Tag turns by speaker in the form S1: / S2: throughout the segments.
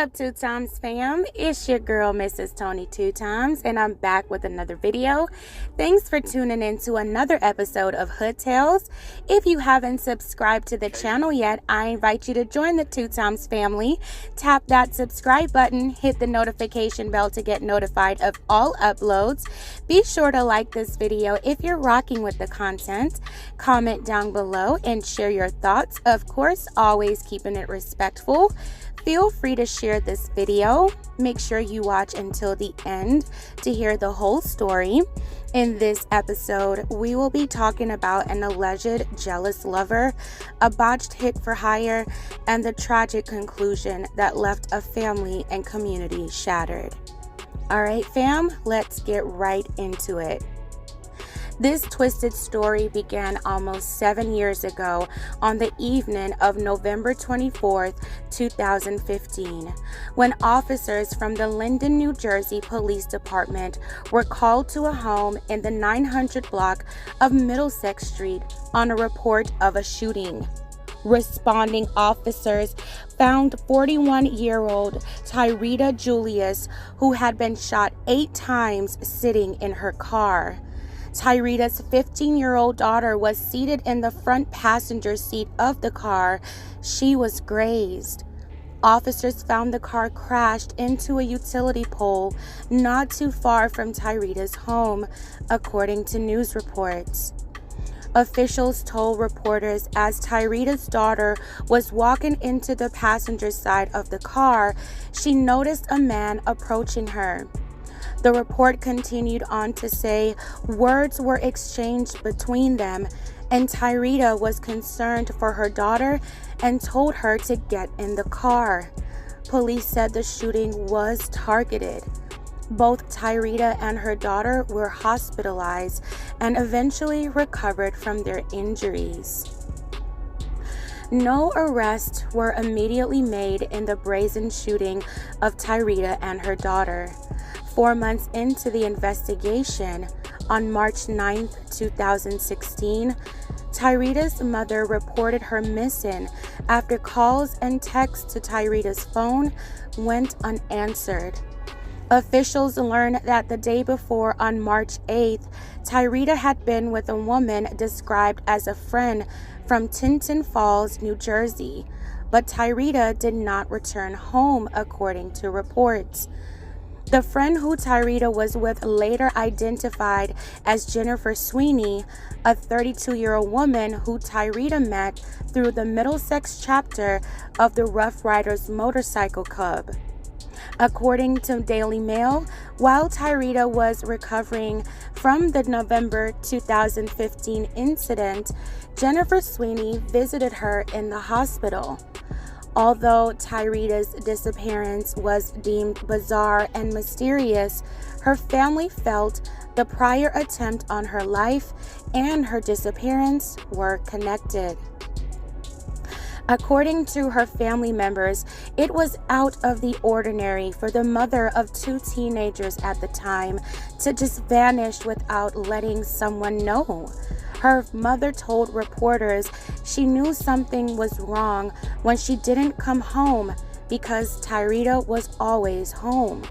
S1: up, Two Times fam? It's your girl, Mrs. Tony Two Times, and I'm back with another video. Thanks for tuning in to another episode of Hood Tales. If you haven't subscribed to the channel yet, I invite you to join the Two Times family. Tap that subscribe button, hit the notification bell to get notified of all uploads. Be sure to like this video if you're rocking with the content. Comment down below and share your thoughts. Of course, always keeping it respectful. Feel free to share this video. Make sure you watch until the end to hear the whole story. In this episode, we will be talking about an alleged jealous lover, a botched hit for hire, and the tragic conclusion that left a family and community shattered. All right, fam, let's get right into it. This twisted story began almost 7 years ago on the evening of November 24th, 2015, when officers from the Linden, New Jersey Police Department were called to a home in the 900 block of Middlesex Street on a report of a shooting. Responding officers found 41-year-old Tyrita Julius, who had been shot 8 times, sitting in her car. Tyrita's 15-year-old daughter was seated in the front passenger seat of the car. She was grazed. Officers found the car crashed into a utility pole not too far from Tyrita's home, according to news reports. Officials told reporters as Tyrita's daughter was walking into the passenger side of the car, she noticed a man approaching her. The report continued on to say words were exchanged between them, and Tyrita was concerned for her daughter and told her to get in the car. Police said the shooting was targeted. Both Tyrita and her daughter were hospitalized and eventually recovered from their injuries. No arrests were immediately made in the brazen shooting of Tyrita and her daughter. 4 months into the investigation, on March 9, 2016, Tyrita's mother reported her missing after calls and texts to Tyrita's phone went unanswered. Officials learned that the day before, on March 8th, Tyrita had been with a woman described as a friend from Tinton Falls, New Jersey, but Tyrita did not return home, according to reports. The friend who Tyrita was with later identified as Jennifer Sweeney, a 32-year-old woman who Tyrita met through the Middlesex chapter of the Rough Riders Motorcycle Club. According to Daily Mail, while Tyrita was recovering from the November 2015 incident, Jennifer Sweeney visited her in the hospital. Although Tyrita's disappearance was deemed bizarre and mysterious, her family felt the prior attempt on her life and her disappearance were connected. According to her family members, it was out of the ordinary for the mother of 2 teenagers at the time to just vanish without letting someone know. Her mother told reporters she knew something was wrong when she didn't come home because Tyrita was always home.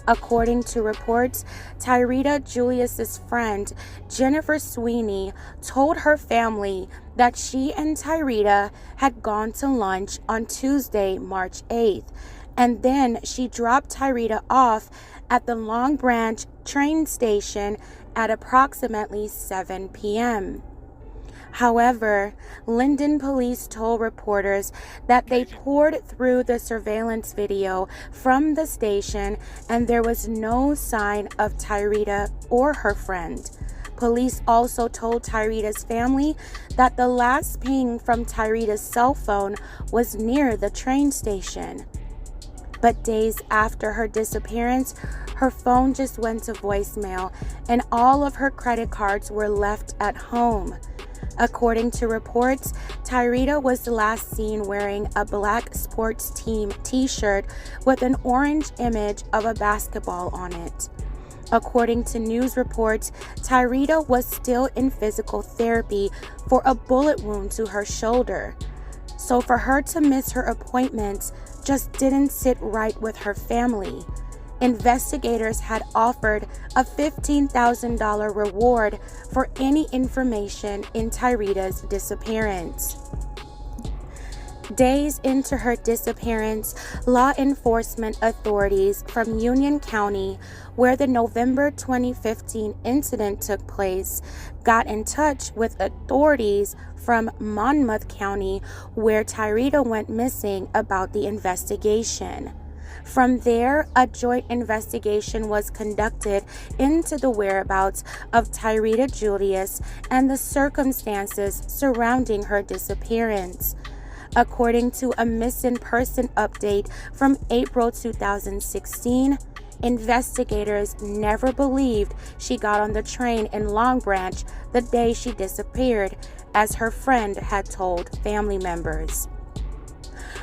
S1: According to reports, Tyrita Julius's friend, Jennifer Sweeney, told her family that she and Tyrita had gone to lunch on Tuesday, March 8th, and then she dropped Tyrita off at the Long Branch train station at approximately 7 p.m. However, Linden police told reporters that they poured through the surveillance video from the station and there was no sign of Tyrita or her friend. Police also told Tyrita's family that the last ping from Tyrita's cell phone was near the train station. But days after her disappearance, her phone just went to voicemail and all of her credit cards were left at home. According to reports, Tyrita was last seen wearing a black sports team t-shirt with an orange image of a basketball on it. According to news reports, Tyrita was still in physical therapy for a bullet wound to her shoulder. So for her to miss her appointments just didn't sit right with her family. Investigators had offered a $15,000 reward for any information in Tyreda's disappearance. Days into her disappearance, law enforcement authorities from Union County, where the November 2015 incident took place, got in touch with authorities from Monmouth County, where Tyreda went missing, about the investigation. From there, a joint investigation was conducted into the whereabouts of Tyreda Julius and the circumstances surrounding her disappearance. According to a missing person update from April 2016, investigators never believed she got on the train in Long Branch the day she disappeared, as her friend had told family members.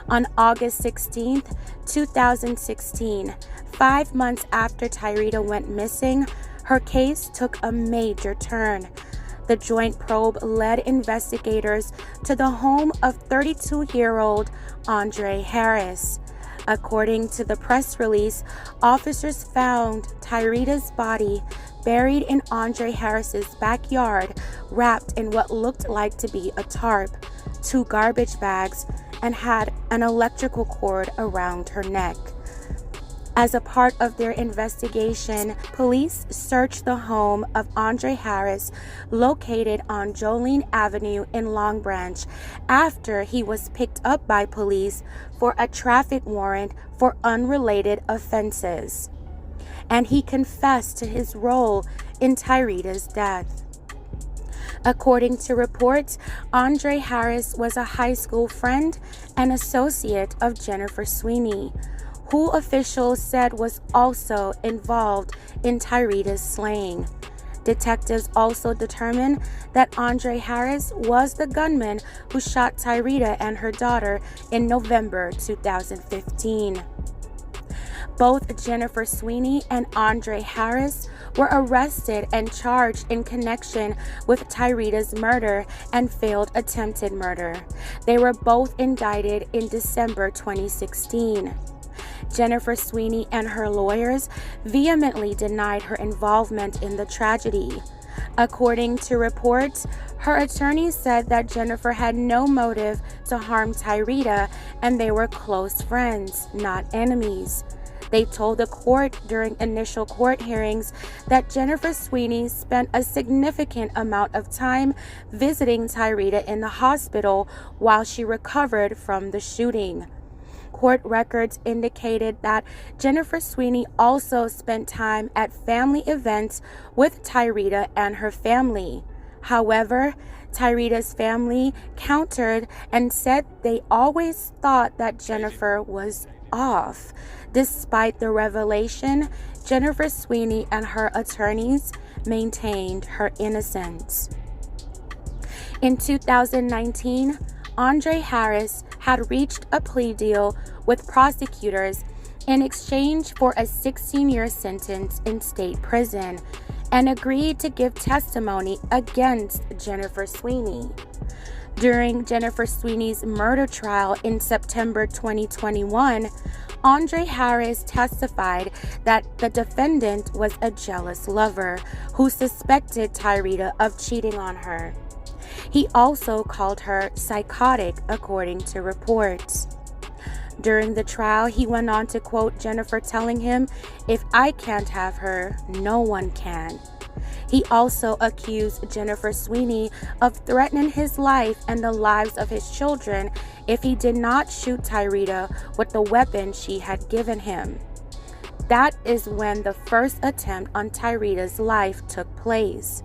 S1: On August 16, 2016, 5 months after Tyreda went missing, her case took a major turn. The joint probe led investigators to the home of 32-year-old Andre Harris. According to the press release, officers found Tyreda's body buried in Andre Harris's backyard, wrapped in what looked like to be a tarp, 2 garbage bags, and had an electrical cord around her neck. As a part of their investigation, police searched the home of Andre Harris, located on Jolene Avenue in Long Branch, after he was picked up by police for a traffic warrant for unrelated offenses. And he confessed to his role in Tyreda's death. According to reports, Andre Harris was a high school friend and associate of Jennifer Sweeney, who officials said was also involved in Tyreda's slaying. Detectives also determined that Andre Harris was the gunman who shot Tyreda and her daughter in November 2015. Both Jennifer Sweeney and Andre Harris were arrested and charged in connection with Tyreda's murder and failed attempted murder. They were both indicted in December 2016. Jennifer Sweeney and her lawyers vehemently denied her involvement in the tragedy. According to reports, her attorney said that Jennifer had no motive to harm Tyreda and they were close friends, not enemies. They told the court during initial court hearings that Jennifer Sweeney spent a significant amount of time visiting Tyreda in the hospital while she recovered from the shooting. Court records indicated that Jennifer Sweeney also spent time at family events with Tyreda and her family. However, Tyreda's family countered and said they always thought that Jennifer was off. Despite the revelation, Jennifer Sweeney and her attorneys maintained her innocence. In 2019, Andre Harris had reached a plea deal with prosecutors in exchange for a 16-year sentence in state prison and agreed to give testimony against Jennifer Sweeney. During Jennifer Sweeney's murder trial in September 2021, Andre Harris testified that the defendant was a jealous lover who suspected Tyreda of cheating on her. He also called her psychotic, according to reports. During the trial, he went on to quote Jennifer telling him, "If I can't have her, no one can." He also accused Jennifer Sweeney of threatening his life and the lives of his children if he did not shoot Tyreda with the weapon she had given him. That is when the first attempt on Tyreda's life took place.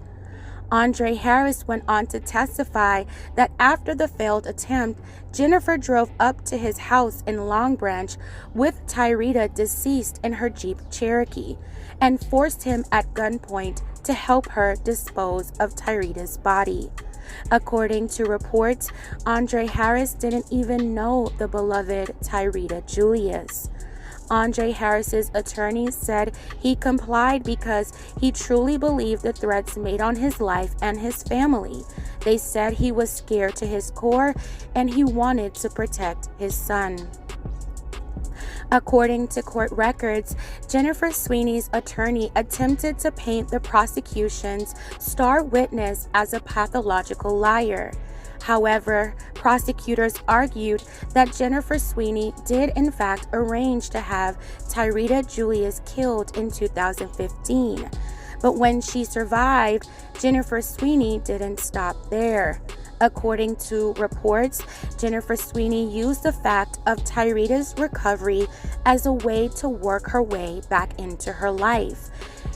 S1: Andre Harris went on to testify that after the failed attempt, Jennifer drove up to his house in Long Branch with Tyreda deceased in her Jeep Cherokee and forced him at gunpoint to help her dispose of Tyreda's body. According to reports, Andre Harris didn't even know the beloved Tyreda Julius. Andre Harris's attorney said he complied because he truly believed the threats made on his life and his family. They said he was scared to his core and he wanted to protect his son. According to court records, Jennifer Sweeney's attorney attempted to paint the prosecution's star witness as a pathological liar. However, prosecutors argued that Jennifer Sweeney did in fact arrange to have Tyrita Julius killed in 2015. But when she survived, Jennifer Sweeney didn't stop there. According to reports, Jennifer Sweeney used the fact of Tyrita's recovery as a way to work her way back into her life.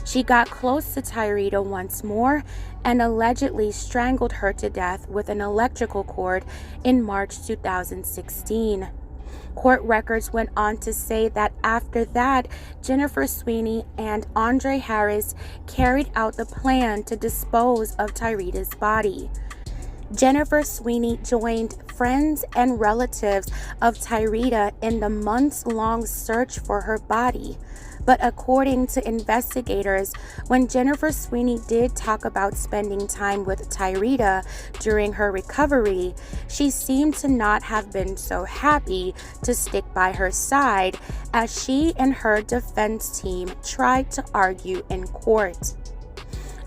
S1: She got close to Tyrita once more and allegedly strangled her to death with an electrical cord in March 2016. Court records went on to say that after that, Jennifer Sweeney and Andre Harris carried out the plan to dispose of Tyrita's body. Jennifer Sweeney joined friends and relatives of Tyrita in the months-long search for her body. But according to investigators, when Jennifer Sweeney did talk about spending time with Tyrita during her recovery, she seemed to not have been so happy to stick by her side as she and her defense team tried to argue in court.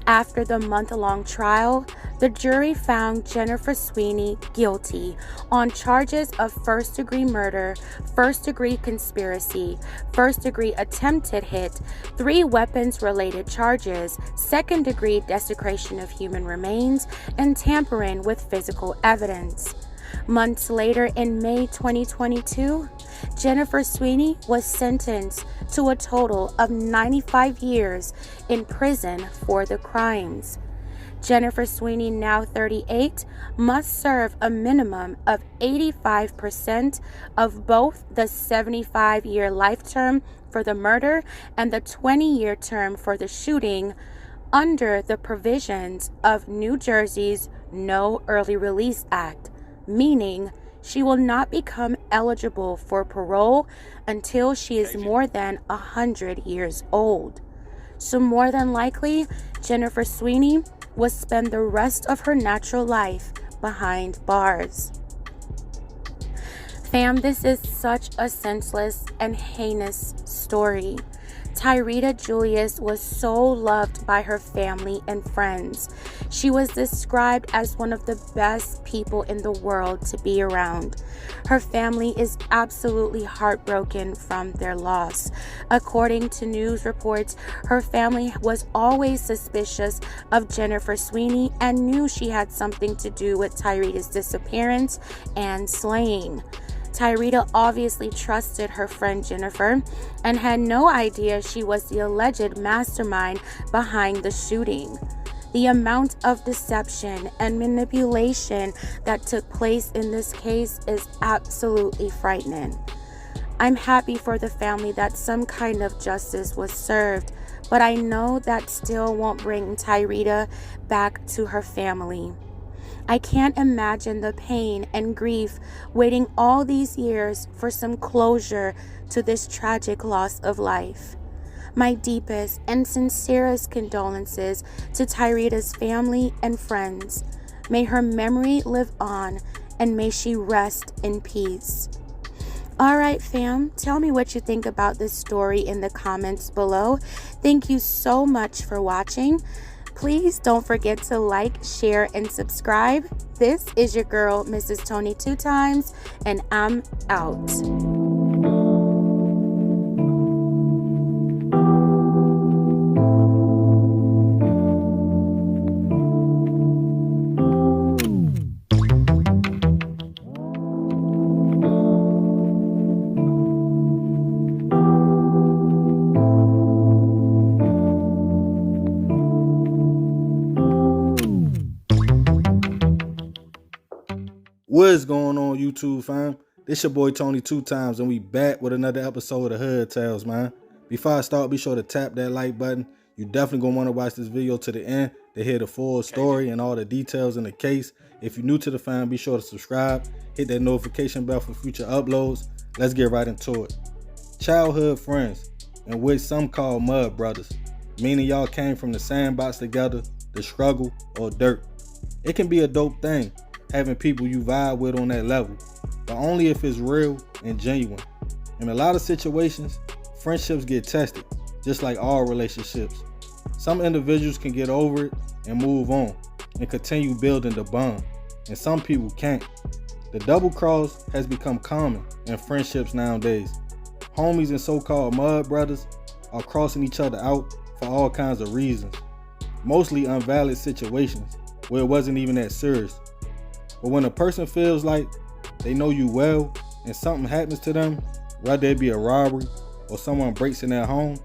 S1: After the month-long trial, the jury found Jennifer Sweeney guilty on charges of first-degree murder, first-degree conspiracy, first-degree attempted hit, 3 weapons-related charges, second-degree desecration of human remains, and tampering with physical evidence. Months later, in May 2022, Jennifer Sweeney was sentenced to a total of 95 years in prison for the crimes. Jennifer Sweeney, now 38, must serve a minimum of 85% of both the 75-year life term for the murder and the 20-year term for the shooting under the provisions of New Jersey's No Early Release Act, meaning she will not become eligible for parole until she is more than 100 years old. So more than likely, Jennifer Sweeney will spend the rest of her natural life behind bars. Fam, this is such a senseless and heinous story. Tyrita Julius was so loved by her family and friends. She was described as one of the best people in the world to be around. Her family is absolutely heartbroken from their loss. According to news reports, her family was always suspicious of Jennifer Sweeney and knew she had something to do with Tyrita's disappearance and slaying. Tyrita obviously trusted her friend Jennifer and had no idea she was the alleged mastermind behind the shooting. The amount of deception and manipulation that took place in this case is absolutely frightening. I'm happy for the family that some kind of justice was served, but I know that still won't bring Tyrita back to her family. I can't imagine the pain and grief waiting all these years for some closure to this tragic loss of life. My deepest and sincerest condolences to Tyrita's family and friends. May her memory live on and may she rest in peace. Alright fam, tell me what you think about this story in the comments below. Thank you so much for watching. Please don't forget to like, share, and subscribe. This is your girl, Mrs. Tony 2 Times, and I'm out.
S2: What's going on, YouTube fam? This your boy Tony 2 Times, and we back with another episode of Hood Tales, man. Before I start, be sure to tap that like button. You definitely gonna want to watch this video to the end to hear the full story and all the details in the case. If you're new to the fam, be sure to subscribe, hit that notification bell for future uploads. Let's get right into it. Childhood friends, in which some call mud brothers, meaning y'all came from the sandbox together, the struggle, or dirt. It can be a dope thing, having people you vibe with on that level, but only if it's real and genuine. In a lot of situations, friendships get tested, just like all relationships. Some individuals can get over it and move on and continue building the bond, and some people can't. The double cross has become common in friendships nowadays. Homies and so-called mud brothers are crossing each other out for all kinds of reasons, mostly unvalid situations where it wasn't even that serious. But when a person feels like they know you well and something happens to them, whether it be a robbery or someone breaks in their home,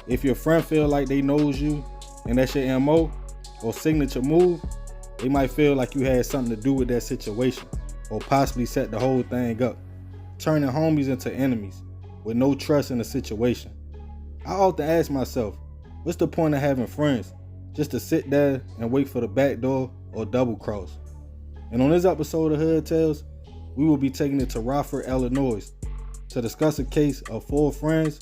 S2: if your friend feel like they knows you and that's your MO or signature move, they might feel like you had something to do with that situation or possibly set the whole thing up, turning homies into enemies with no trust in the situation. I often ask myself, what's the point of having friends? Just to sit there and wait for the back door or double cross? And on this episode of Hood Tales, we will be taking it to Rockford, Illinois to discuss a case of 4 friends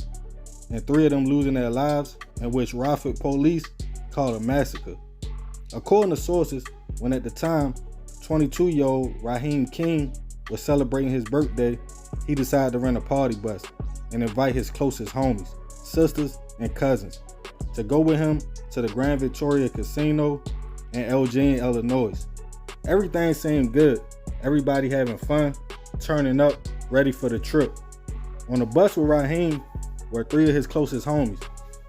S2: and 3 of them losing their lives, in which Rockford police called a massacre. According to sources, when at the time 22-year-old Raheem King was celebrating his birthday, he decided to rent a party bus and invite his closest homies, sisters, and cousins to go with him to the Grand Victoria Casino in Elgin, Illinois. Everything seemed good. Everybody having fun, turning up, ready for the trip. On the bus with Raheem were 3 of his closest homies.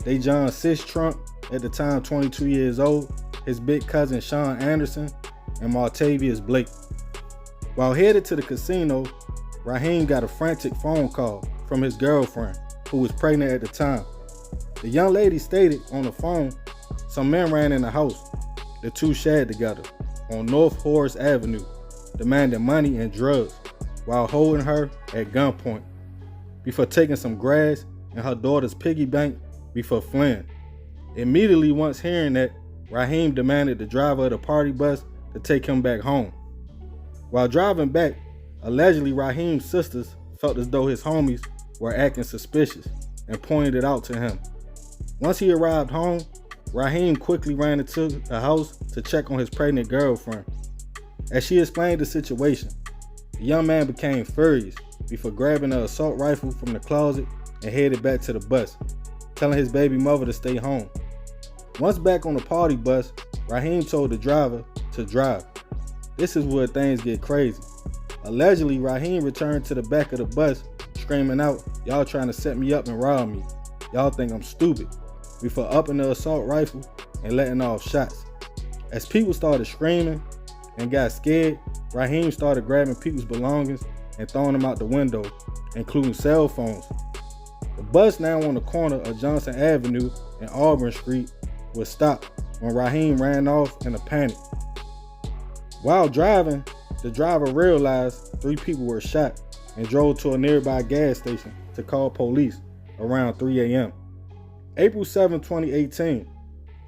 S2: They John Sis Trump, at the time 22 years old, his big cousin Sean Anderson, and Martavius Blake. While headed to the casino, Raheem got a frantic phone call from his girlfriend, who was pregnant at the time. The young lady stated on the phone some men ran in the house. The 2 shared together on North Horace Avenue, demanding money and drugs while holding her at gunpoint before taking some grass and her daughter's piggy bank before fleeing. Immediately once hearing that, Raheem demanded the driver of the party bus to take him back home. While driving back, allegedly Raheem's sisters felt as though his homies were acting suspicious and pointed it out to him. Once he arrived home, Raheem quickly ran into the house to check on his pregnant girlfriend. As she explained the situation, the young man became furious before grabbing an assault rifle from the closet and headed back to the bus, telling his baby mother to stay home. Once back on the party bus, Raheem told the driver to drive. This is where things get crazy. Allegedly, Raheem returned to the back of the bus screaming out, "Y'all trying to set me up and rob me. Y'all think I'm stupid," before upping the assault rifle and letting off shots. As people started screaming and got scared, Raheem started grabbing people's belongings and throwing them out the window, including cell phones. The bus, now on the corner of Johnson Avenue and Auburn Street, was stopped when Raheem ran off in a panic. While driving, the driver realized 3 people were shot and drove to a nearby gas station to call police around 3 a.m. April 7, 2018,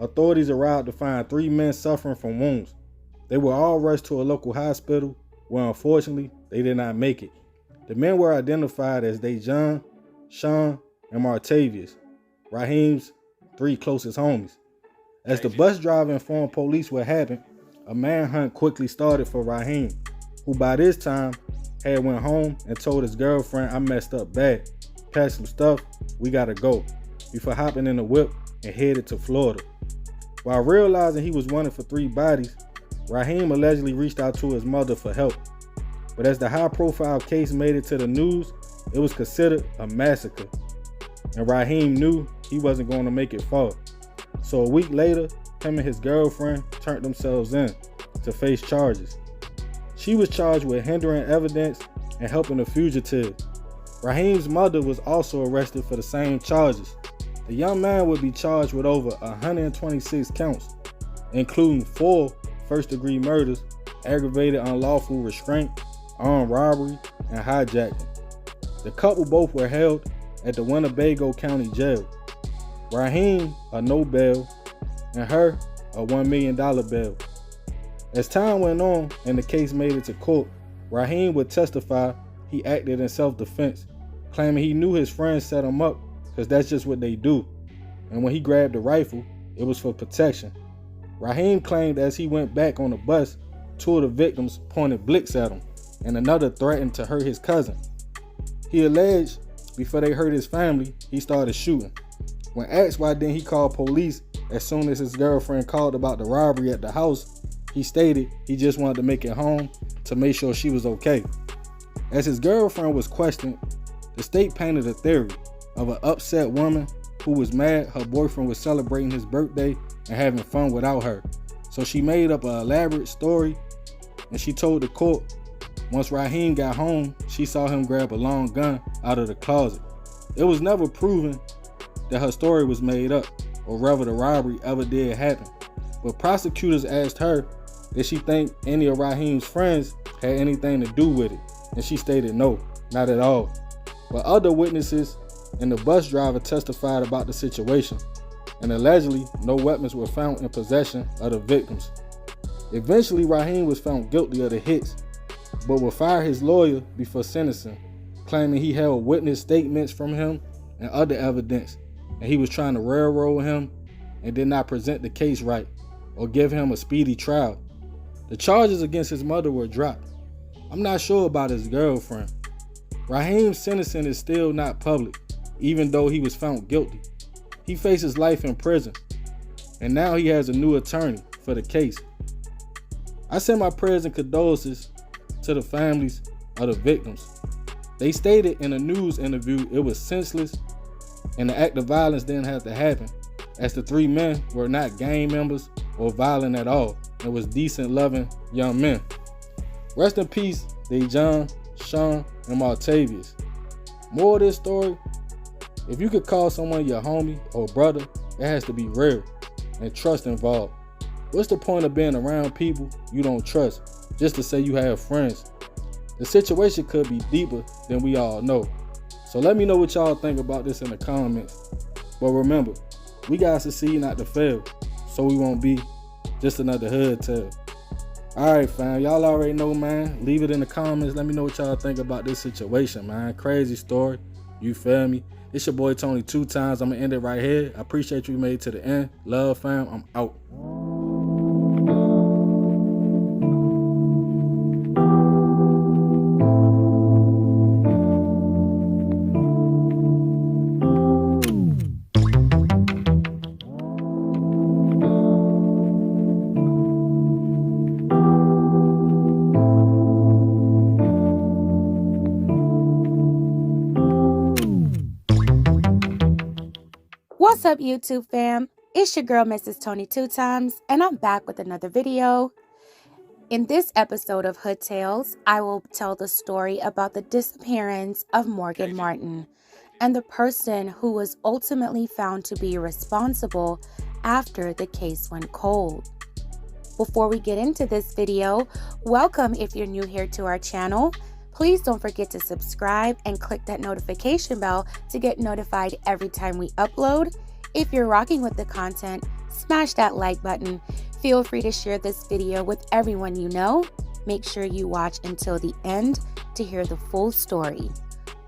S2: authorities arrived to find 3 men suffering from wounds. They were all rushed to a local hospital where unfortunately they did not make it. The men were identified as Dejan, Sean, and Martavius, Raheem's 3 closest homies. As the bus driver informed police what happened, a manhunt quickly started for Raheem, who by this time had went home and told his girlfriend, "I messed up bad. Pack some stuff, we gotta go," before hopping in the whip and headed to Florida. While realizing he was wanted for 3 bodies, Raheem allegedly reached out to his mother for help. But as the high-profile case made it to the news, it was considered a massacre, and Raheem knew he wasn't going to make it far. So a week later, him and his girlfriend turned themselves in to face charges. She was charged with hindering evidence and helping a fugitive. Raheem's mother was also arrested for the same charges. The young man would be charged with over 126 counts, including 4 first-degree murders, aggravated unlawful restraint, armed robbery, and hijacking. The couple both were held at the Winnebago County Jail. Raheem, a no bail, and her, a $1 million bail. As time went on and the case made it to court, Raheem would testify he acted in self-defense, claiming he knew his friends set him up because that's just what they do. And when he grabbed the rifle, it was for protection. Raheem claimed as he went back on the bus, 2 of the victims pointed blicks at him, and another threatened to hurt his cousin. He alleged before they hurt his family, he started shooting. When asked why didn't he call police as soon as his girlfriend called about the robbery at the house, he stated he just wanted to make it home to make sure she was okay. As his girlfriend was questioned, the state painted a theory of an upset woman who was mad her boyfriend was celebrating his birthday and having fun without her. So she made up an elaborate story, and she told the court once Raheem got home, she saw him grab a long gun out of the closet. It was never proven that her story was made up, or whether the robbery ever did happen. But prosecutors asked her if she think any of Raheem's friends had anything to do with it, and she stated no, not at all. But other witnesses and the bus driver testified about the situation, and allegedly no weapons were found in possession of the victims. Eventually, Raheem was found guilty of the hits, but would fire his lawyer before sentencing, claiming he held witness statements from him and other evidence, and he was trying to railroad him and did not present the case right or give him a speedy trial. The charges against his mother were dropped. I'm not sure about his girlfriend. Raheem's sentencing is still not public, even though he was found guilty. He faces life in prison, and now he has a new attorney for the case. I send my prayers and condolences to the families of the victims. They stated in a news interview it was senseless and the act of violence didn't have to happen, as the three men were not gang members or violent at all and was decent, loving young men. Rest in peace, Dejan, Sean, and Martavius. More of this story, if you could call someone your homie or brother, it has to be real and trust involved. What's the point of being around people you don't trust just to say you have friends? The situation could be deeper than we all know. So let me know what y'all think about this in the comments. But remember, we gotta succeed, not to fail, so we won't be just another hood tale. Alright fam, y'all already know, man. Leave it in the comments. Let me know what y'all think about this situation, man. Crazy story. You feel me? It's your boy Tony 2 times. I'm gonna end it right here. I appreciate you made it to the end. Love fam. I'm out.
S1: What's up, YouTube fam? It's your girl, Mrs. Tony 2 times, and I'm back with another video. In this episode of Hood Tales, I will tell the story about the disappearance of Morgan Martin and the person who was ultimately found to be responsible after the case went cold. Before we get into this video, welcome if you're new here to our channel. Please don't forget to subscribe and click that notification bell to get notified every time we upload. If you're rocking with the content, smash that like button. Feel free to share this video with everyone you know. Make sure you watch until the end to hear the full story.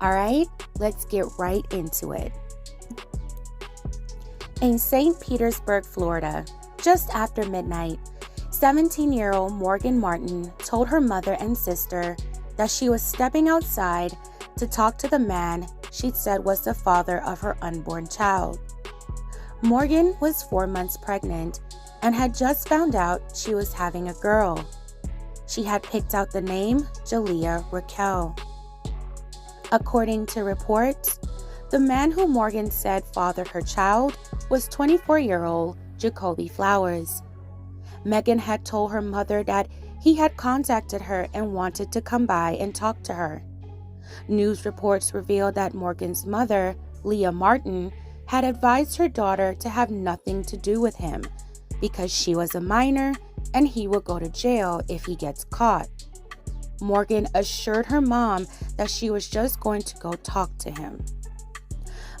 S1: All right, let's get right into it. In St. Petersburg, Florida, just after midnight, 17-year-old Morgan Martin told her mother and sister that she was stepping outside to talk to the man she said was the father of her unborn child. Morgan was 4 months pregnant and had just found out she was having a girl. She had picked out the name Jalea Raquel. According to reports, the man who Morgan said fathered her child was 24-year-old Jacoby Flowers. Megan had told her mother that he had contacted her and wanted to come by and talk to her. News reports revealed that Morgan's mother, Leah Martin, had advised her daughter to have nothing to do with him because she was a minor and he would go to jail if he gets caught. Morgan assured her mom that she was just going to go talk to him.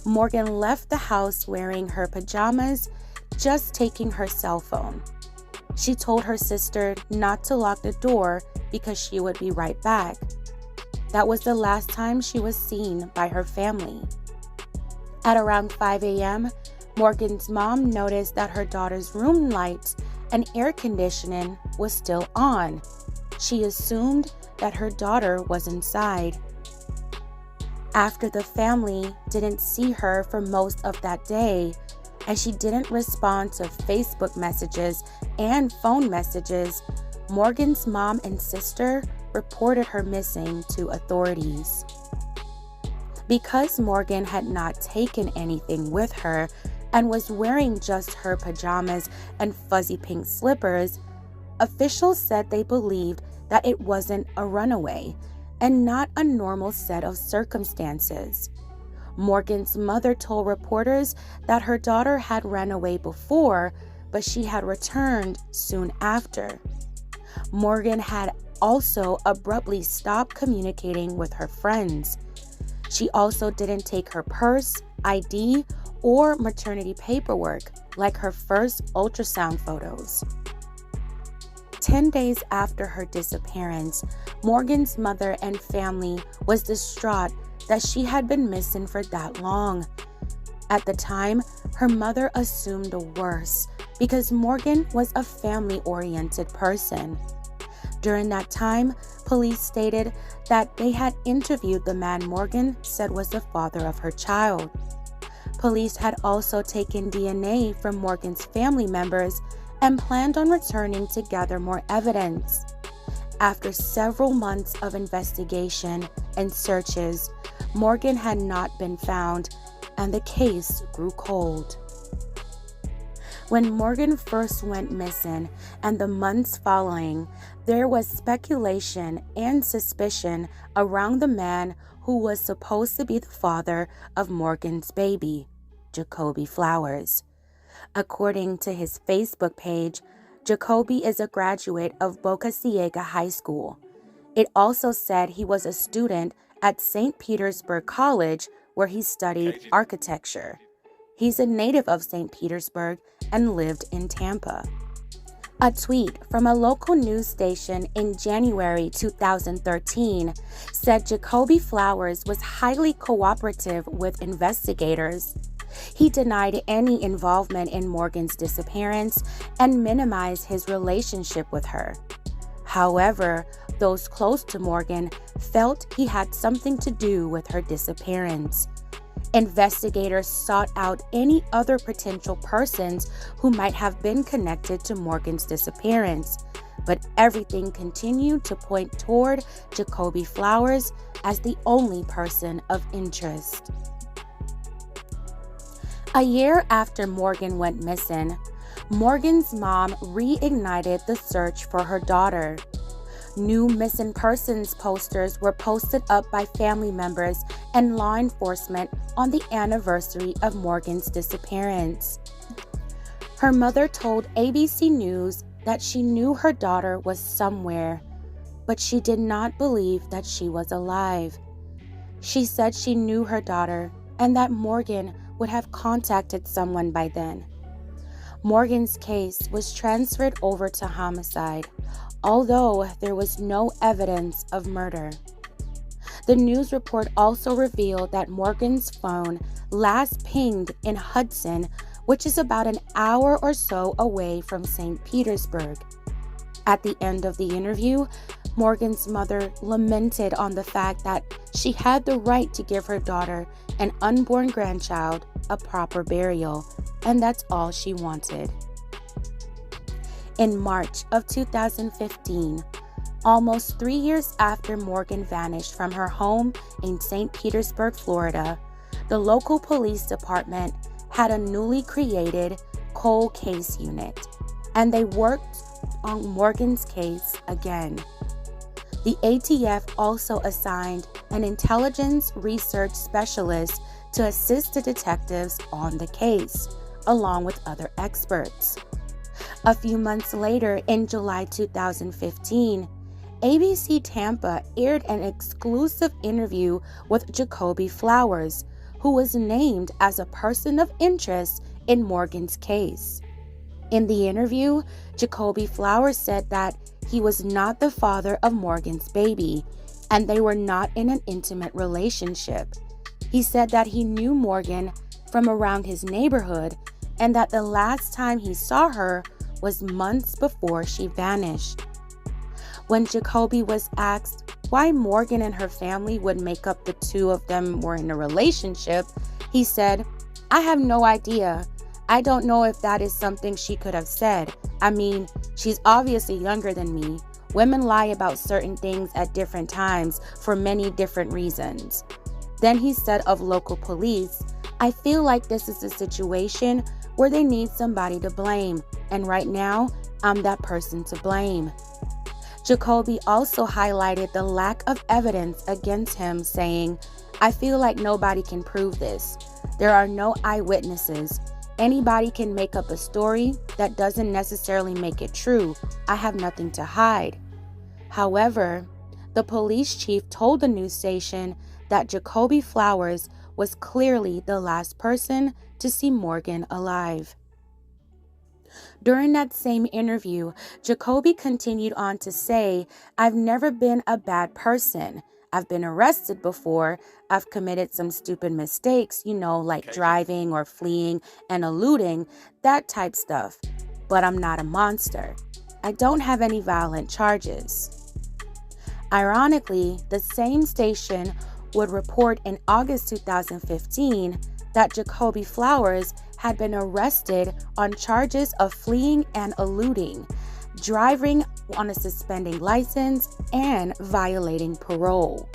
S1: Morgan left the house wearing her pajamas, just taking her cell phone. She told her sister not to lock the door because she would be right back. That was the last time she was seen by her family. At around 5 a.m., Morgan's mom noticed that her daughter's room lights and air conditioning was still on. She assumed that her daughter was inside. after the family didn't see her for most of that day, and she didn't respond to Facebook messages and phone messages, Morgan's mom and sister reported her missing to authorities. Because Morgan had not taken anything with her and was wearing just her pajamas and fuzzy pink slippers, officials said they believed that it wasn't a runaway and not a normal set of circumstances. Morgan's mother told reporters that her daughter had ran away before, but she had returned soon after. Morgan had also abruptly stopped communicating with her friends. She also didn't take her purse, ID, or maternity paperwork like her first ultrasound photos. 10 days after her disappearance, Morgan's mother and family was distraught that she had been missing for that long. At the time, her mother assumed the worst because Morgan was a family-oriented person. During that time, police stated that they had interviewed the man Morgan said was the father of her child. Police had also taken DNA from Morgan's family members and planned on returning to gather more evidence. After several months of investigation and searches, Morgan had not been found, and the case grew cold. When Morgan first went missing and the months following, there was speculation and suspicion around the man who was supposed to be the father of Morgan's baby, Jacoby Flowers. According to his Facebook page, Jacoby is a graduate of Boca Ciega High School. It also said he was a student at St. Petersburg College, where he studied architecture. He's a native of St. Petersburg and lived in Tampa. A tweet from a local news station in January 2013 said Jacoby Flowers was highly cooperative with investigators. He denied any involvement in Morgan's disappearance and minimized his relationship with her. However, those close to Morgan felt he had something to do with her disappearance. Investigators sought out any other potential persons who might have been connected to Morgan's disappearance, but everything continued to point toward Jacoby Flowers as the only person of interest. A year after Morgan went missing, Morgan's mom reignited the search for her daughter. New missing persons posters were posted up by family members and law enforcement on the anniversary of Morgan's disappearance. Her mother told ABC News that she knew her daughter was somewhere, but she did not believe that she was alive. She said she knew her daughter and that Morgan would have contacted someone by then. Morgan's case was transferred over to homicide, although there was no evidence of murder. The news report also revealed that Morgan's phone last pinged in Hudson, which is about an hour or so away from St. Petersburg. At the end of the interview, Morgan's mother lamented on the fact that she had the right to give her daughter, an unborn grandchild, a proper burial, and that's all she wanted. In March of 2015, almost 3 years after Morgan vanished from her home in St. Petersburg, Florida, the local police department had a newly created cold case unit, and they worked on Morgan's case again. The ATF also assigned an intelligence research specialist to assist the detectives on the case, along with other experts. A few months later, in July 2015, ABC Tampa aired an exclusive interview with Jacoby Flowers, who was named as a person of interest in Morgan's case. In the interview, Jacoby Flowers said that he was not the father of Morgan's baby, and they were not in an intimate relationship. He said that he knew Morgan from around his neighborhood and that the last time he saw her was months before she vanished. When Jacoby was asked why Morgan and her family would make up the two of them were in a relationship, he said, "I have no idea. I don't know if that is something she could have said. I mean, she's obviously younger than me. Women lie about certain things at different times for many different reasons." Then he said of local police, "I feel like this is a situation where they need somebody to blame, and right now, I'm that person to blame." Jacoby also highlighted the lack of evidence against him, saying, "I feel like nobody can prove this. There are no eyewitnesses. Anybody can make up a story that doesn't necessarily make it true. I have nothing to hide." However, the police chief told the news station that Jacoby Flowers was clearly the last person to see Morgan alive. During that same interview, Jacoby continued on to say, "I've never been a bad person. I've been arrested before. I've committed some stupid mistakes, like driving or fleeing and eluding, that type stuff. But I'm not a monster. I don't have any violent charges." Ironically, the same station would report in August 2015 that Jacoby Flowers had been arrested on charges of fleeing and eluding, driving on a suspended license, and violating parole.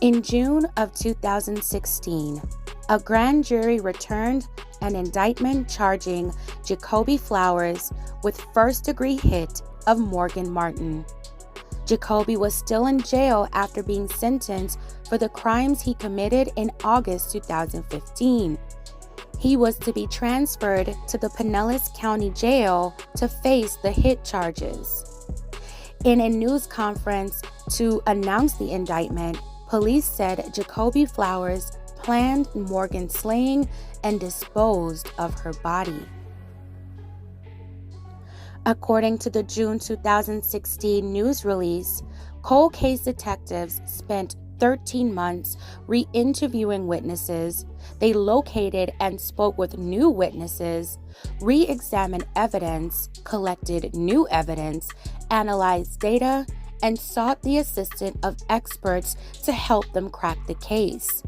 S1: In June of 2016, a grand jury returned an indictment charging Jacoby Flowers with first-degree hit of Morgan Martin. Jacoby was still in jail after being sentenced for the crimes he committed in August 2015. He was to be transferred to the Pinellas County Jail to face the hit charges. In a news conference to announce the indictment, police said Jacoby Flowers planned Morgan's slaying and disposed of her body. According to the June 2016 news release, cold case detectives spent 13 months re-interviewing witnesses. They located and spoke with new witnesses, re-examined evidence, collected new evidence, analyzed data, and sought the assistance of experts to help them crack the case.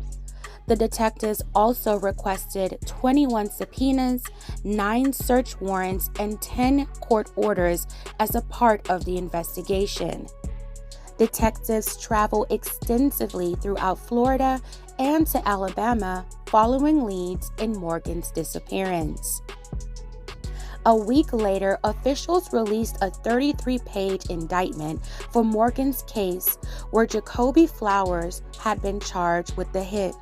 S1: The detectives also requested 21 subpoenas, 9 search warrants, and 10 court orders as a part of the investigation. Detectives traveled extensively throughout Florida and to Alabama following leads in Morgan's disappearance. A week later, officials released a 33-page indictment for Morgan's case where Jacoby Flowers had been charged with the hit.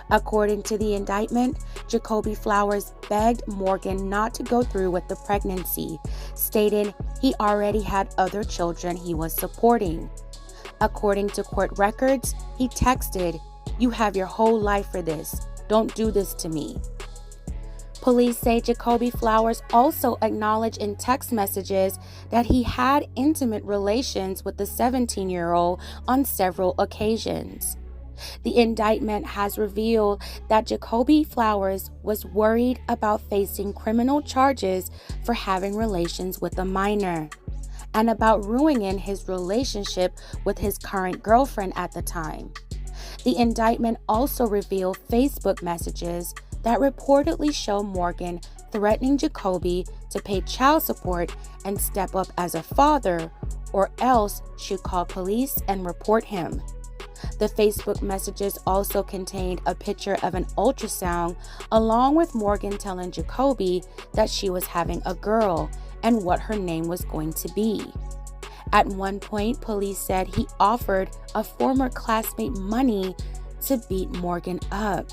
S1: According to the indictment, Jacoby Flowers begged Morgan not to go through with the pregnancy, stating he already had other children he was supporting. According to court records, he texted, "You have your whole life for this. Don't do this to me." Police say Jacoby Flowers also acknowledged in text messages that he had intimate relations with the 17-year-old on several occasions. The indictment has revealed that Jacoby Flowers was worried about facing criminal charges for having relations with a minor, and about ruining his relationship with his current girlfriend at the time. The indictment also revealed Facebook messages that reportedly show Morgan threatening Jacoby to pay child support and step up as a father, or else she'd call police and report him. The Facebook messages also contained a picture of an ultrasound, along with Morgan telling Jacoby that she was having a girl and what her name was going to be. At one point, police said he offered a former classmate money to beat Morgan up.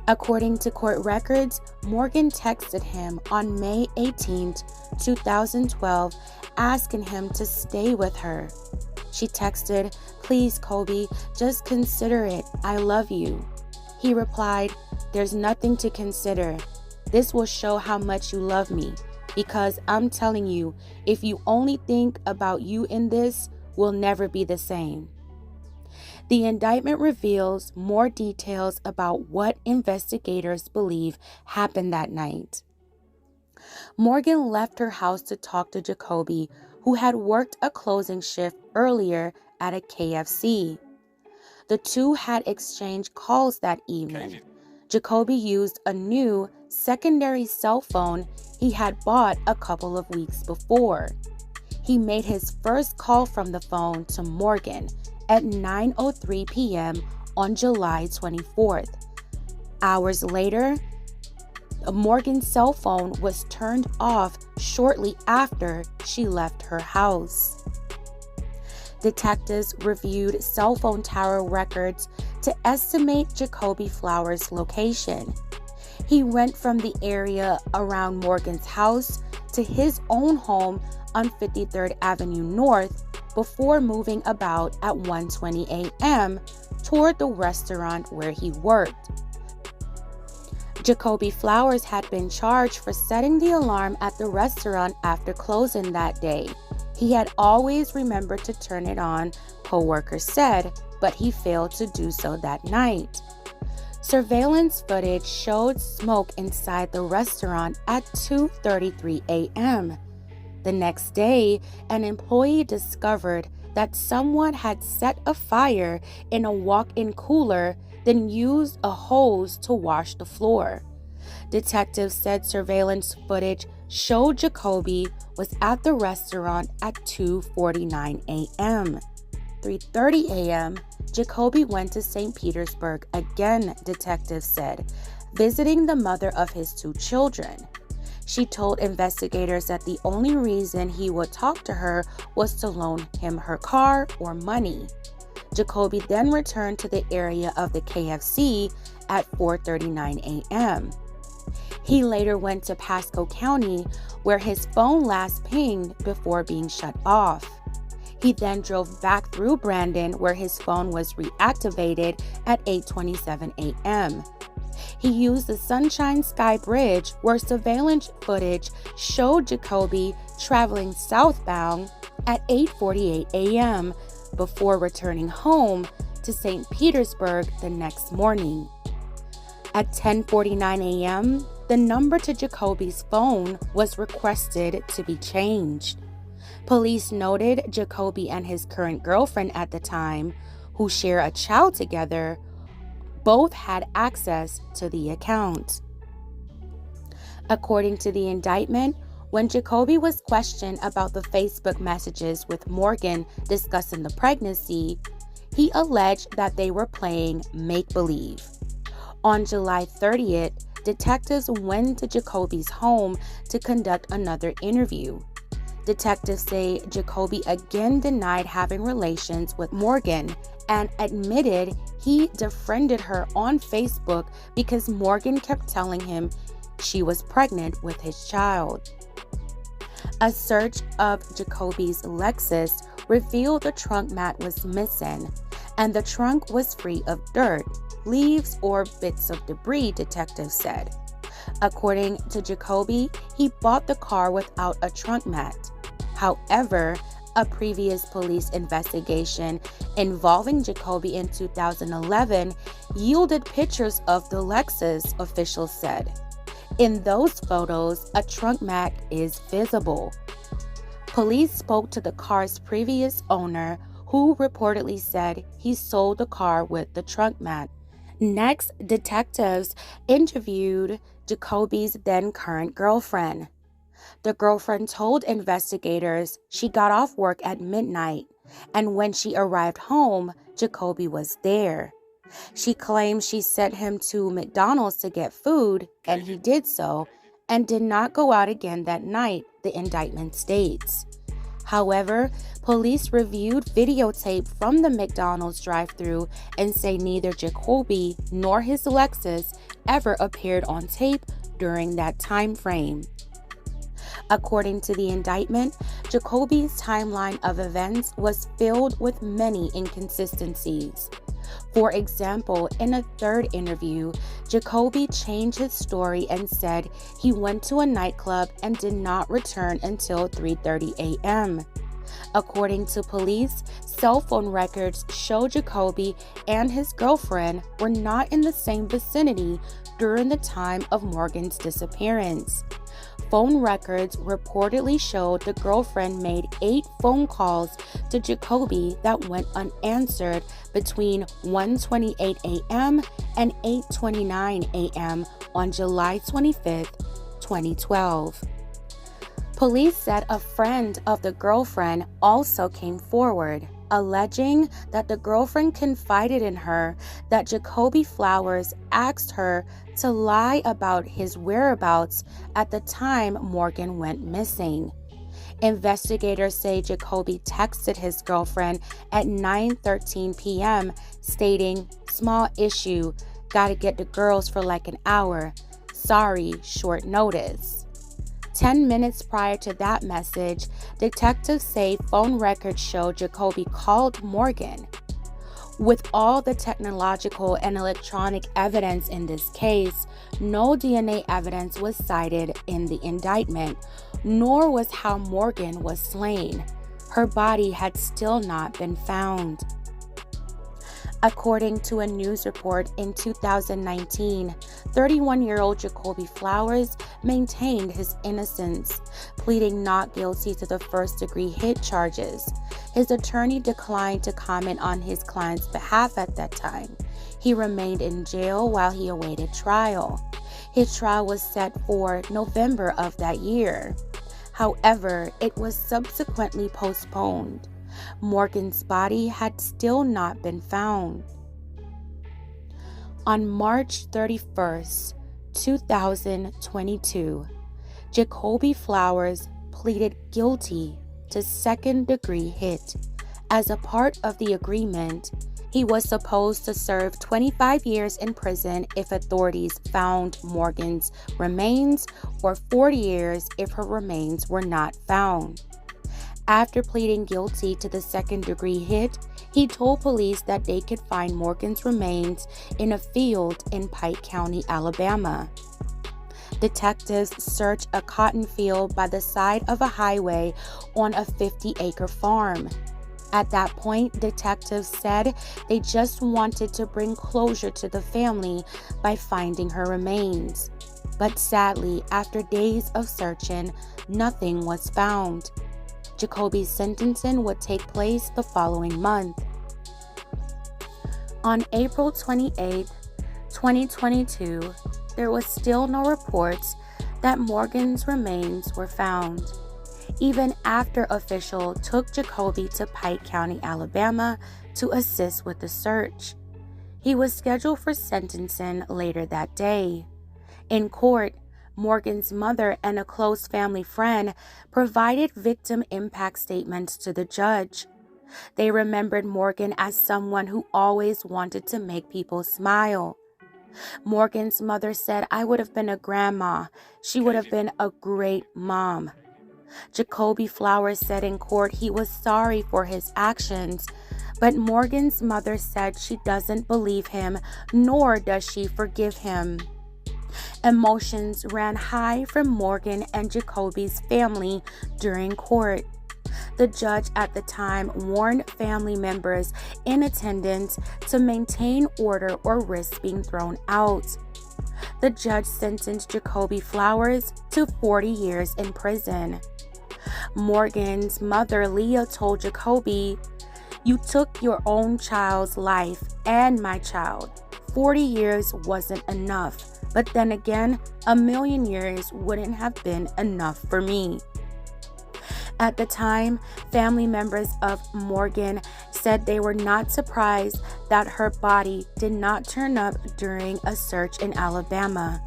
S1: According to court records, Morgan texted him on May 18, 2012, asking him to stay with her. She texted, "Please, Kobe, just consider it. I love you." He replied, "There's nothing to consider. This will show how much you love me, because I'm telling you, if you only think about you in this, we'll never be the same." The indictment reveals more details about what investigators believe happened that night. Morgan left her house to talk to Jacoby, who had worked a closing shift earlier at a KFC. The two had exchanged calls that evening. Jacoby used a new secondary cell phone he had bought a couple of weeks before. He made his first call from the phone to Morgan at 9:03 p.m. on July 24th. Hours later, Morgan's cell phone was turned off shortly after she left her house. Detectives reviewed cell phone tower records to estimate Jacoby Flowers' location. He went from the area around Morgan's house to his own home on 53rd Avenue North before moving about at 1:20 a.m. toward the restaurant where he worked. Jacoby Flowers had been charged for setting the alarm at the restaurant after closing that day. He had always remembered to turn it on, co-workers said, but he failed to do so that night. Surveillance footage showed smoke inside the restaurant at 2:33 a.m. The next day, an employee discovered that someone had set a fire in a walk-in cooler, then used a hose to wash the floor. Detectives said surveillance footage showed Jacoby was at the restaurant at 2:49 a.m. 3:30 a.m., Jacoby went to St. Petersburg again, detectives said, visiting the mother of his two children. She told investigators that the only reason he would talk to her was to loan him her car or money. Jacoby then returned to the area of the KFC at 4:39 a.m. He later went to Pasco County, where his phone last pinged before being shut off. He then drove back through Brandon, where his phone was reactivated at 8:27 a.m. He used the Sunshine Sky Bridge, where surveillance footage showed Jacoby traveling southbound at 8:48 a.m. before returning home to St. Petersburg the next morning. At 10:49 a.m., the number to Jacoby's phone was requested to be changed. Police noted Jacoby and his current girlfriend at the time, who share a child together, both had access to the account. According to the indictment, when Jacoby was questioned about the Facebook messages with Morgan discussing the pregnancy, he alleged that they were playing make-believe. On July 30th, detectives went to Jacoby's home to conduct another interview. Detectives say Jacoby again denied having relations with Morgan and admitted he defriended her on Facebook because Morgan kept telling him she was pregnant with his child. A search of Jacoby's Lexus revealed the trunk mat was missing, and the trunk was free of dirt, leaves, or bits of debris, detectives said. According to Jacoby, he bought the car without a trunk mat. However, a previous police investigation involving Jacoby in 2011 yielded pictures of the Lexus, officials said. In those photos, a trunk mat is visible. Police spoke to the car's previous owner, who reportedly said he sold the car with the trunk mat. Next, detectives interviewed Jacoby's then current girlfriend. The girlfriend told investigators she got off work at midnight, and when she arrived home, Jacoby was there. She claimed she sent him to McDonald's to get food, and he did so, and did not go out again that night, the indictment states. However, police reviewed videotape from the McDonald's drive-thru and say neither Jacoby nor his Lexus ever appeared on tape during that time frame. According to the indictment, Jacoby's timeline of events was filled with many inconsistencies. For example, in a third interview, Jacoby changed his story and said he went to a nightclub and did not return until 3:30 a.m. According to police, cell phone records show Jacoby and his girlfriend were not in the same vicinity during the time of Morgan's disappearance. phone records reportedly showed the girlfriend made 8 phone calls to Jacoby that went unanswered between 1:28 a.m. and 8:29 a.m. on July 25, 2012. Police said a friend of the girlfriend also came forward, alleging that the girlfriend confided in her that Jacoby Flowers asked her to lie about his whereabouts at the time Morgan went missing. Investigators say Jacoby texted his girlfriend at 9:13 p.m. stating, "Small issue, gotta get the girls for like an hour. Sorry, short notice." 10 minutes prior to that message, detectives say phone records show Jacoby called Morgan. With all the technological and electronic evidence in this case, no DNA evidence was cited in the indictment, nor was how Morgan was slain. Her body had still not been found. According to a news report in 2019, 31-year-old Jacoby Flowers maintained his innocence, pleading not guilty to the first-degree hit charges. His attorney declined to comment on his client's behalf at that time. He remained in jail while he awaited trial. His trial was set for November of that year. However, it was subsequently postponed. Morgan's body had still not been found. On March 31st, 2022, Jacoby Flowers pleaded guilty to second-degree hit. As a part of the agreement, he was supposed to serve 25 years in prison if authorities found Morgan's remains, or 40 years if her remains were not found. After pleading guilty to the second-degree hit, he told police that they could find Morgan's remains in a field in Pike County, Alabama. Detectives searched a cotton field by the side of a highway on a 50-acre farm. At that point, detectives said they just wanted to bring closure to the family by finding her remains. But sadly, after days of searching, nothing was found. Jacoby's sentencing would take place the following month. On April 28, 2022, there was still no reports that Morgan's remains were found, even after officials took Jacoby to Pike County, Alabama to assist with the search. He was scheduled for sentencing later that day. In court, Morgan's mother and a close family friend provided victim impact statements to the judge. They remembered Morgan as someone who always wanted to make people smile. Morgan's mother said, "I would have been a grandma. She would have been a great mom." Jacoby Flowers said in court he was sorry for his actions, but Morgan's mother said she doesn't believe him, nor does she forgive him. Emotions ran high from Morgan and Jacoby's family during court. The judge at the time warned family members in attendance to maintain order or risk being thrown out. The judge sentenced Jacoby Flowers to 40 years in prison. Morgan's mother, Leah, told Jacoby, "You took your own child's life and my child. 40 years wasn't enough. But then again, 1,000,000 years wouldn't have been enough for me." At the time, family members of Morgan said they were not surprised that her body did not turn up during a search in Alabama.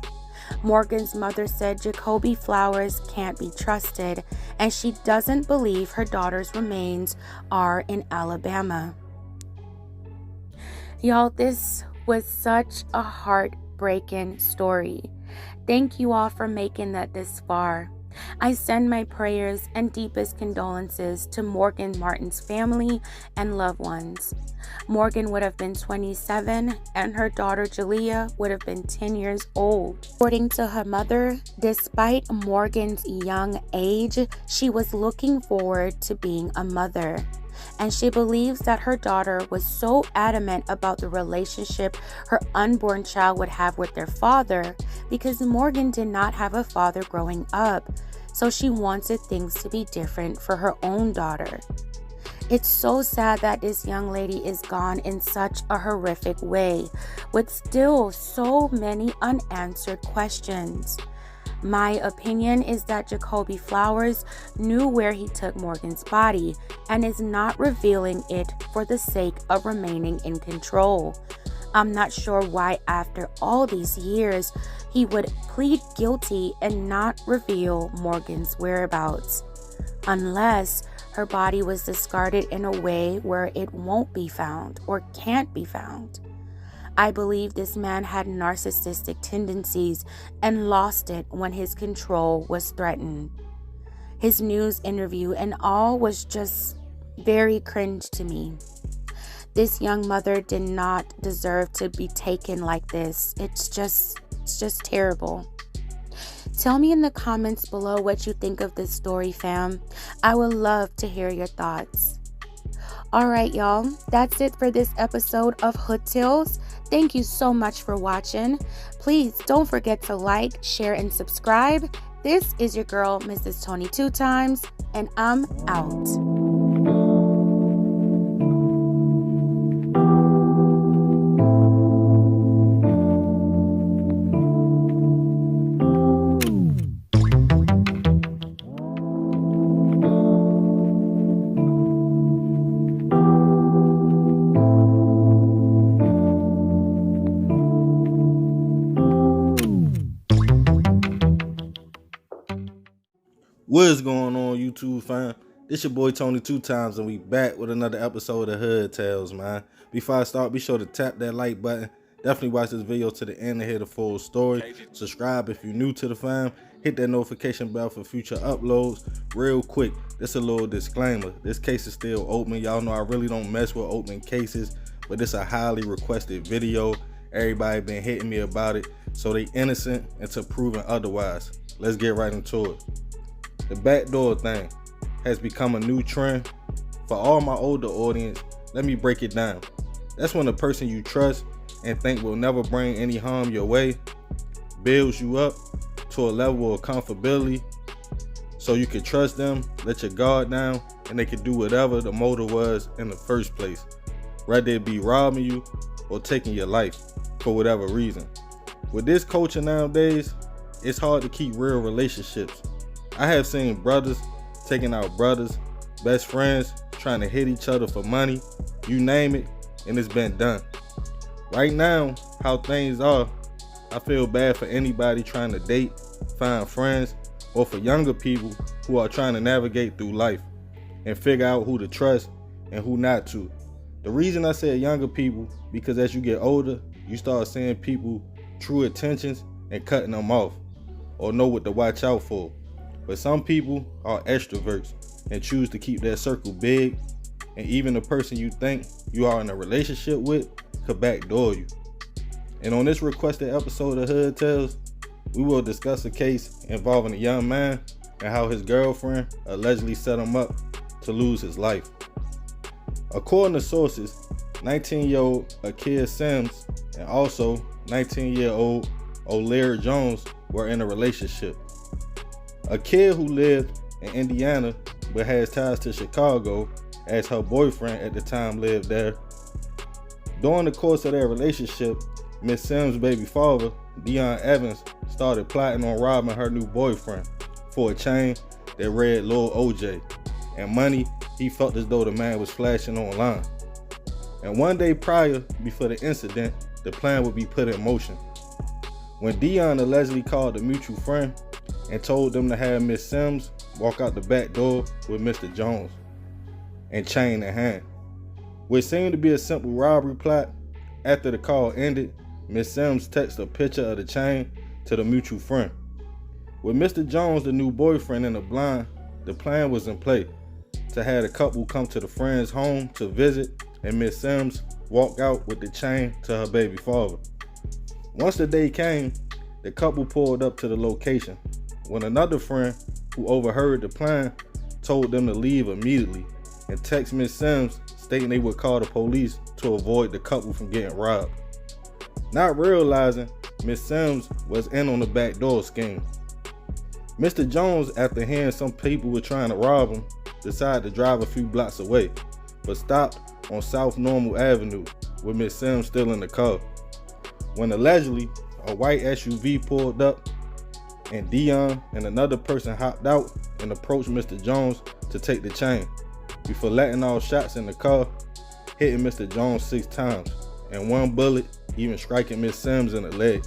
S1: Morgan's mother said Jacoby Flowers can't be trusted, and she doesn't believe her daughter's remains are in Alabama. Y'all, this was such a heartbreaking story. Thank you all for making that this far. I send my prayers and deepest condolences to Morgan Martin's family and loved ones. Morgan would have been 27 and her daughter Jalea would have been 10 years old. According to her mother, despite Morgan's young age, she was looking forward to being a mother. And she believes that her daughter was so adamant about the relationship her unborn child would have with their father because Morgan did not have a father growing up, so she wanted things to be different for her own daughter. It's so sad that this young lady is gone in such a horrific way, with still so many unanswered questions. My opinion is that Jacoby Flowers knew where he took Morgan's body and is not revealing it for the sake of remaining in control. I'm not sure why after all these years he would plead guilty and not reveal Morgan's whereabouts, unless her body was discarded in a way where it won't be found or can't be found. I believe this man had narcissistic tendencies and lost it when his control was threatened. His news interview and all was just very cringe to me. This young mother did not deserve to be taken like this. It's just terrible. Tell me in the comments below what you think of this story, fam. I would love to hear your thoughts. Alright, y'all, that's it for this episode of Hood Tales. Thank you so much for watching. Please don't forget to like, share, and subscribe. This is your girl, Mrs. Tony 2 Times, and I'm out.
S2: What's going on, YouTube fam? This your boy Tony 2 Times, and we back with another episode of Hood Tales, man. Before I start, be sure to tap that like button. Definitely watch this video to the end to hear the full story. Subscribe if you're new to the fam. Hit that notification bell for future uploads. Real quick, this a little disclaimer. This case is still open. Y'all know I really don't mess with open cases, but this a highly requested video. Everybody been hitting me about it, so they innocent until proven otherwise. Let's get right into it. The backdoor thing has become a new trend. For all my older audience, let me break it down. That's when a person you trust and think will never bring any harm your way builds you up to a level of comfortability so you can trust them, let your guard down, and they can do whatever the motive was in the first place, whether it be robbing you or taking your life for whatever reason. With this culture nowadays, it's hard to keep real relationships. I have seen brothers taking out brothers, best friends trying to hit each other for money, you name it, and it's been done. Right now, how things are, I feel bad for anybody trying to date, find friends, or for younger people who are trying to navigate through life and figure out who to trust and who not to. The reason I said younger people, because as you get older, you start seeing people true intentions and cutting them off, or know what to watch out for. But some people are extroverts and choose to keep their circle big, and even the person you think you are in a relationship with could backdoor you. And on this requested episode of Hood Tales, we will discuss a case involving a young man and how his girlfriend allegedly set him up to lose his life. According to sources, 19-year-old Akia Sims and also 19-year-old O'Leary Jones were in a relationship. A kid who lived in Indiana but has ties to Chicago, as her boyfriend at the time lived there. During the course of their relationship, Miss Sims' baby father, Dion Evans, started plotting on robbing her new boyfriend for a chain that read Lil OJ and money he felt as though the man was flashing online. And one day prior, before the incident, the plan would be put in motion. When Dion allegedly called a mutual friend and told them to have Miss Sims walk out the back door with Mr. Jones and chain in hand. Which seemed to be a simple robbery plot, after the call ended, Miss Sims texted a picture of the chain to the mutual friend. With Mr. Jones, the new boyfriend, in the blind, the plan was in play to have the couple come to the friend's home to visit and Miss Sims walk out with the chain to her baby father. Once the day came, the couple pulled up to the location when another friend who overheard the plan told them to leave immediately and text Miss Sims stating they would call the police to avoid the couple from getting robbed. Not realizing Miss Sims was in on the backdoor scheme. Mr. Jones, after hearing some people were trying to rob him, decided to drive a few blocks away, but stopped on South Normal Avenue with Miss Sims still in the car. When allegedly a white SUV pulled up and Dion and another person hopped out and approached Mr. Jones to take the chain before letting off shots in the car, hitting Mr. Jones 6 times and one bullet even striking Miss Sims in the leg.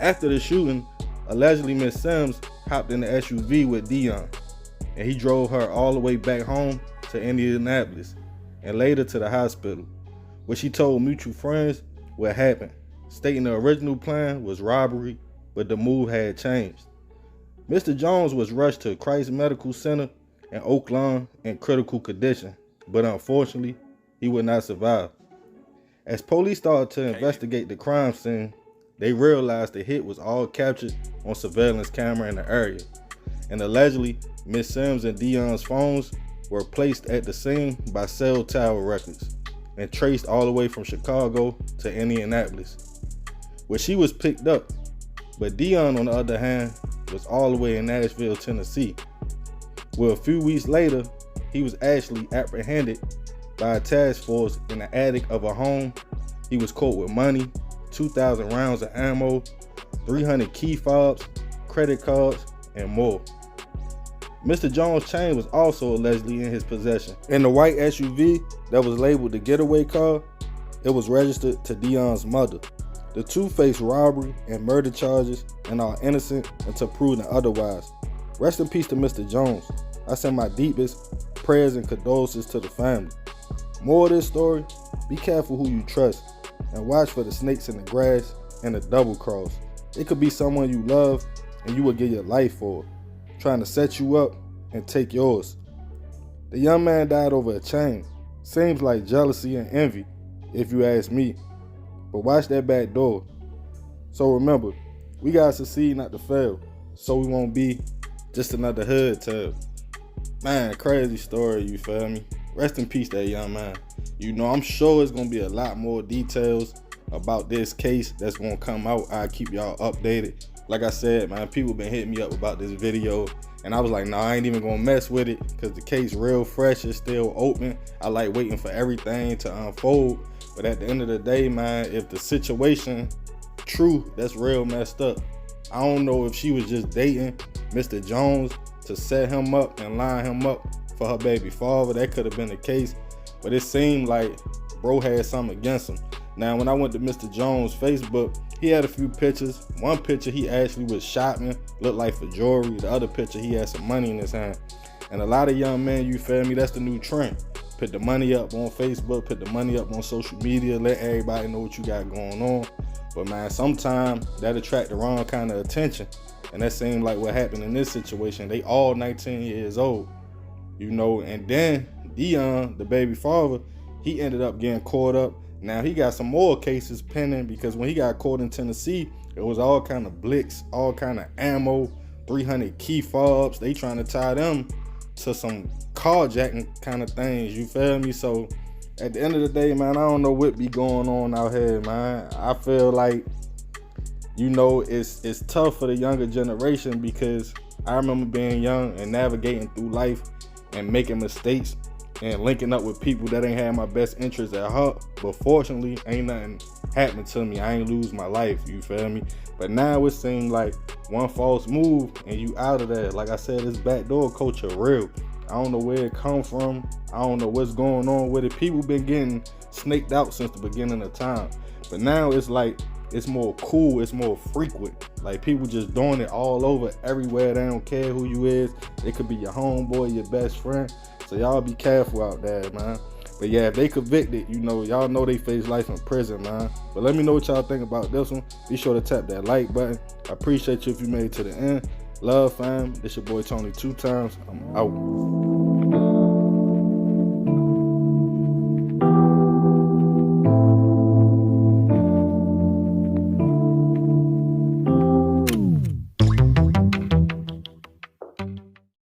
S2: After the shooting, allegedly Miss Sims hopped in the SUV with Dion and he drove her all the way back home to Indianapolis and later to the hospital, where she told mutual friends what happened, stating the original plan was robbery, but the move had changed. Mr. Jones was rushed to Christ Medical Center in Oak Lawn in critical condition, but unfortunately, he would not survive. As police started to investigate the crime scene, they realized the hit was all captured on surveillance camera in the area, and allegedly, Miss Sims and Dion's phones were placed at the scene by cell tower records and traced all the way from Chicago to Indianapolis, where she was picked up. But Dion, on the other hand, was all the way in Nashville, Tennessee, where a few weeks later, he was actually apprehended by a task force in the attic of a home. He was caught with money, 2,000 rounds of ammo, 300 key fobs, credit cards, and more. Mr. Jones' chain was also allegedly in his possession. In the white SUV that was labeled the getaway car, it was registered to Dion's mother. The two face robbery and murder charges and are innocent until proven otherwise. Rest in peace to Mr. Jones. I send my deepest prayers and condolences to the family. More of this story, be careful who you trust and watch for the snakes in the grass and the double cross. It could be someone you love and you would give your life for, trying to set you up and take yours. The young man died over a chain. Seems like jealousy and envy, if you ask me. But watch that back door. So remember, we gotta succeed, not to fail, so we won't be just another hood tale. Man, crazy story, you feel me? Rest in peace, that young man. You know, I'm sure it's gonna be a lot more details about this case that's gonna come out. I'll keep y'all updated. Like I said, man, people been hitting me up about this video, and I was like, nah, I ain't even gonna mess with it because the case real fresh, it's still open. I like waiting for everything to unfold. But at the end of the day, man, if the situation true, that's real messed up. I don't know if she was just dating Mr. Jones to set him up and line him up for her baby father. That could have been the case, but it seemed like bro had something against him. Now, when I went to Mr. Jones' Facebook, he had a few pictures. One picture, he actually was shopping, looked like for jewelry. The other picture, he had some money in his hand. And a lot of young men, you feel me, that's the new trend. Put the money up on Facebook, put the money up on social media, let everybody know what you got going on. But man, sometimes that attract the wrong kind of attention. And that seemed like what happened in this situation. They all 19 years old, you know, and then Dion, the baby father, he ended up getting caught up. Now he got some more cases pending because when he got caught in Tennessee, it was all kind of blicks, all kind of ammo, 300 key fobs. They trying to tie them to some carjacking kind of things, you feel me? So at the end of the day, man, I don't know what be going on out here, man. I feel like, you know, it's tough for the younger generation because I remember being young and navigating through life and making mistakes and linking up with people that ain't had my best interests at heart. But fortunately, ain't nothing happened to me. I ain't lose my life, you feel me? But now it seems like one false move and you out of there. Like I said, this backdoor culture real. I don't know where it come from. I don't know what's going on with it. People been getting snaked out since the beginning of time. But now it's like, it's more cool, it's more frequent. Like people just doing it all over, everywhere. They don't care who you is. It could be your homeboy, your best friend. So y'all be careful out there, man. But yeah, if they convicted, you know, y'all know they face life in prison, man. But let me know what y'all think about this one. Be sure to tap that like button. I appreciate you if you made it to the end. Love, fam. This your boy Tony 2 times. I'm out.